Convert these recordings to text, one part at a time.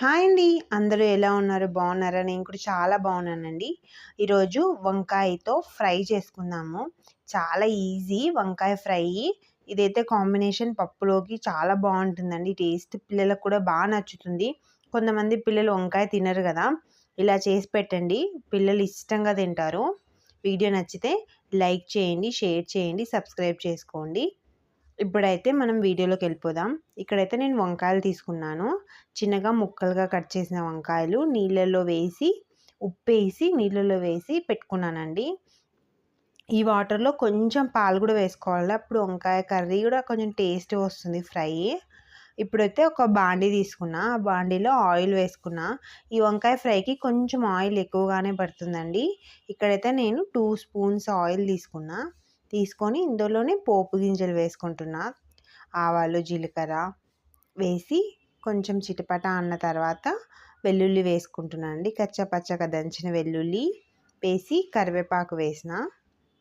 Hi అండి. అందరూ ఎలా ఉన్నారు? బాగున్నారా? నేను కూడా చాలా బాగున్నానండి. ఈరోజు వంకాయతో ఫ్రై చేసుకుందాము. చాలా ఈజీ వంకాయ ఫ్రై. ఇదైతే కాంబినేషన్ పప్పులోకి చాలా బాగుంటుందండి. టేస్ట్ పిల్లలకు కూడా బాగా నచ్చుతుంది. కొంతమంది పిల్లలు వంకాయ తినరు కదా! ఇలా చేసి పెట్టండి. పిల్లలు ఇష్టంగా తింటారు. వీడియో నచ్చితే లైక్ చేయండి, షేర్ చేయండి, సబ్స్క్రైబ్ చేసుకోండి. ఇప్పుడైతే మనం వీడియోలోకి వెళ్ళిపోదాం. ఇక్కడైతే నేను వంకాయలు తీసుకున్నాను. చిన్నగా ముక్కలుగా కట్ చేసిన వంకాయలు నీళ్ళల్లో వేసి, ఉప్పేసి నీళ్ళల్లో వేసి పెట్టుకున్నానండి. ఈ వాటర్లో కొంచెం పాలు కూడా వేసుకోవాలి. అప్పుడు వంకాయ కర్రీ కూడా కొంచెం టేస్ట్ వస్తుంది ఫ్రై. ఇప్పుడైతే ఒక బాండీ తీసుకున్నా. ఆ బాండీలో ఆయిల్ వేసుకున్నా. ఈ వంకాయ ఫ్రైకి కొంచెం ఆయిల్ ఎక్కువగానే పడుతుందండి. ఇక్కడైతే నేను 2 స్పూన్స్ ఆయిల్ తీసుకొని ఇందులోనే పోపు గింజలు వేసుకుంటున్నా. ఆవాలు, జీలకర్ర వేసి కొంచెం చిటపట అన్న తర్వాత వెల్లుల్లి వేసుకుంటున్నాను అండి. కచ్చపచ్చగా దంచిన వెల్లుల్లి వేసి కరివేపాకు వేసిన.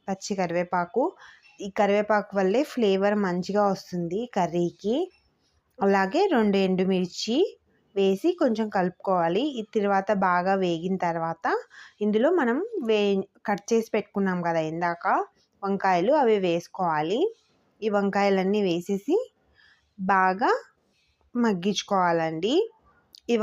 పచ్చి కరివేపాకు, ఈ కరివేపాకు వల్లే ఫ్లేవర్ మంచిగా వస్తుంది కర్రీకి. అలాగే 2 ఎండుమిర్చి వేసి కొంచెం కలుపుకోవాలి. ఈ తర్వాత బాగా వేగిన తర్వాత ఇందులో మనం కట్ చేసి పెట్టుకున్నాం కదా ఇందాక వంకాయలు, అవి వేసుకోవాలి. ఈ వంకాయలన్నీ వేసేసి బాగా మగ్గించుకోవాలండి. ఈ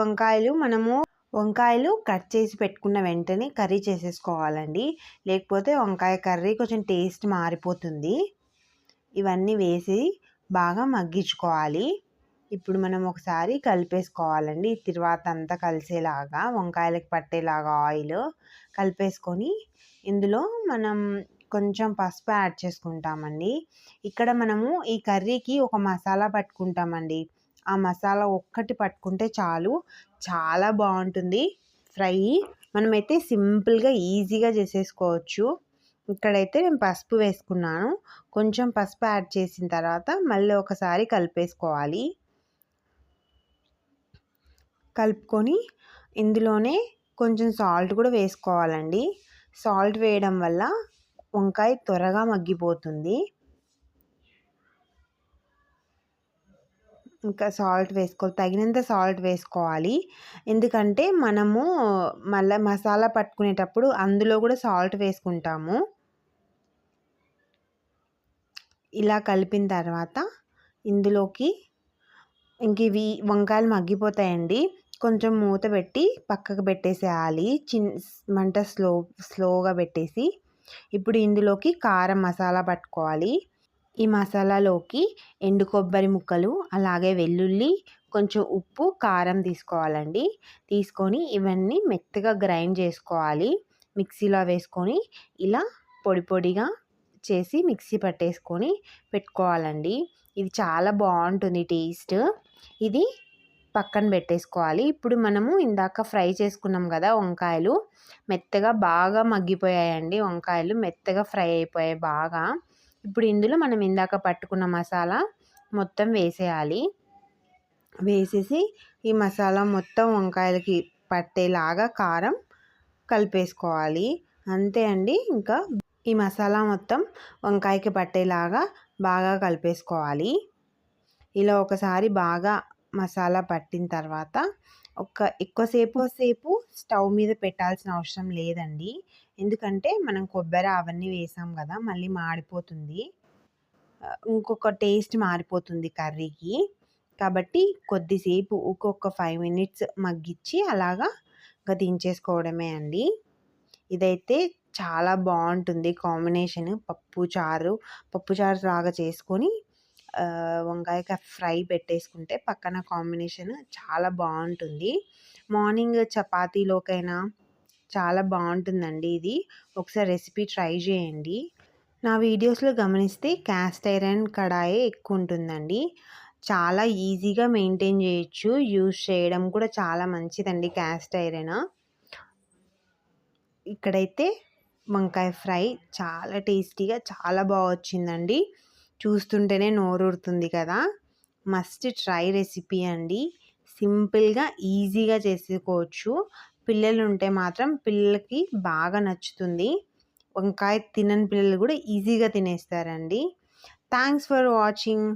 వంకాయలు కట్ చేసి పెట్టుకున్న వెంటనే కర్రీ చేసేసుకోవాలండి. లేకపోతే వంకాయ కర్రీ కొంచెం టేస్ట్ మారిపోతుంది. ఇవన్నీ వేసి బాగా మగ్గించుకోవాలి. ఇప్పుడు మనం ఒకసారి కలిపేసుకోవాలండి. తర్వాత అంతా కలిసేలాగా వంకాయలకు పట్టేలాగా ఆయిల్ కలిపేసుకొని ఇందులో మనం కొంచెం పసుపు యాడ్ చేసుకుంటామండి. ఇక్కడ మనము ఈ కర్రీకి ఒక మసాలా పట్టుకుంటామండి. ఆ మసాలా ఒక్కటి పట్టుకుంటే చాలు, చాలా బాగుంటుంది ఫ్రై. మనమైతే సింపుల్గా ఈజీగా చేసేసుకోవచ్చు. ఇక్కడైతే నేను పసుపు వేసుకున్నాను. కొంచెం పసుపు యాడ్ చేసిన తర్వాత మళ్ళీ ఒకసారి కలిపేసుకోవాలి. కలుపుకొని ఇందులోనే కొంచెం సాల్ట్ కూడా వేసుకోవాలండి. సాల్ట్ వేయడం వల్ల వంకాయ త్వరగా మగ్గిపోతుంది. ఇంకా తగినంత సాల్ట్ వేసుకోవాలి. ఎందుకంటే మనము మళ్ళీ మసాలా పట్టుకునేటప్పుడు అందులో కూడా సాల్ట్ వేసుకుంటాము. ఇలా కలిపిన తర్వాత ఇందులోకి ఇవి వంకాయలు మగ్గిపోతాయండి. కొంచెం మూత పెట్టి పక్కకు పెట్టేసేయాలి. మంట స్లోగా పెట్టేసి ఇప్పుడు ఇందులోకి కారం మసాలా పట్టుకోవాలి. ఈ మసాలాలోకి ఎండు కొబ్బరి ముక్కలు, అలాగే వెల్లుల్లి, కొంచెం ఉప్పు, కారం తీసుకోవాలండి. తీసుకొని ఇవన్నీ మెత్తగా గ్రైండ్ చేసుకోవాలి. మిక్సీలో వేసుకొని ఇలా పొడి పొడిగా చేసి మిక్సీ పట్టేసుకొని పెట్టుకోవాలండి. ఇది చాలా బాగుంటుంది టేస్ట్. ఇది పక్కన పెట్టేసుకోవాలి. ఇప్పుడు మనము ఇందాక ఫ్రై చేసుకున్నాం కదా వంకాయలు, మెత్తగా బాగా మగ్గిపోయాయండి. వంకాయలు మెత్తగా ఫ్రై అయిపోయాయి బాగా. ఇప్పుడు ఇందులో మనం ఇందాక పట్టుకున్న మసాలా మొత్తం వేసేయాలి. వేసేసి ఈ మసాలా మొత్తం వంకాయలకి పట్టేలాగా కారం కలిపేసుకోవాలి. అంతే అండి. ఇంకా ఈ మసాలా మొత్తం వంకాయకి పట్టేలాగా బాగా కలిపేసుకోవాలి. ఇలా ఒకసారి బాగా మసాలా పట్టిన తర్వాత ఎక్కువసేపు స్టవ్ మీద పెట్టాల్సిన అవసరం లేదండి. ఎందుకంటే మనం కొబ్బరి అవన్నీ వేసాం కదా, మళ్ళీ మాడిపోతుంది, ఇంకొక టేస్ట్ మారిపోతుంది కర్రీకి. కాబట్టి కొద్దిసేపు ఒక్కొక్క 5 మినిట్స్ మగ్గించి అలాగా ఇంకా దించేసుకోవడమే అండి. ఇదైతే చాలా బాగుంటుంది కాంబినేషన్. పప్పుచారు లాగా చేసుకొని వంకాయ ఫ్రై పెట్టేసుకుంటే పక్కన కాంబినేషన్ చాలా బాగుంటుంది. మార్నింగ్ చపాతీలోకైనా చాలా బాగుంటుందండి ఇది. ఒకసారి రెసిపీ ట్రై చేయండి. నా వీడియోస్లో గమనిస్తే క్యాస్ట్ ఐరన్ కడాయే ఎక్కువ ఉంటుందండి. చాలా ఈజీగా మెయింటైన్ చేయొచ్చు. యూజ్ చేయడం కూడా చాలా మంచిదండి క్యాస్ట్ ఐరన్. ఇక్కడైతే వంకాయ ఫ్రై చాలా టేస్టీగా చాలా బాగా వచ్చిందండి. చూస్తుంటేనే నోరూరుతుంది కదా. మస్ట్ ట్రై రెసిపీ అండి. సింపుల్గా ఈజీగా చేసుకోవచ్చు. పిల్లలు ఉంటే మాత్రం పిల్లలకి బాగా నచ్చుతుంది. వంకాయ తినని పిల్లలు కూడా ఈజీగా తినేస్తారండి. Thanks for watching.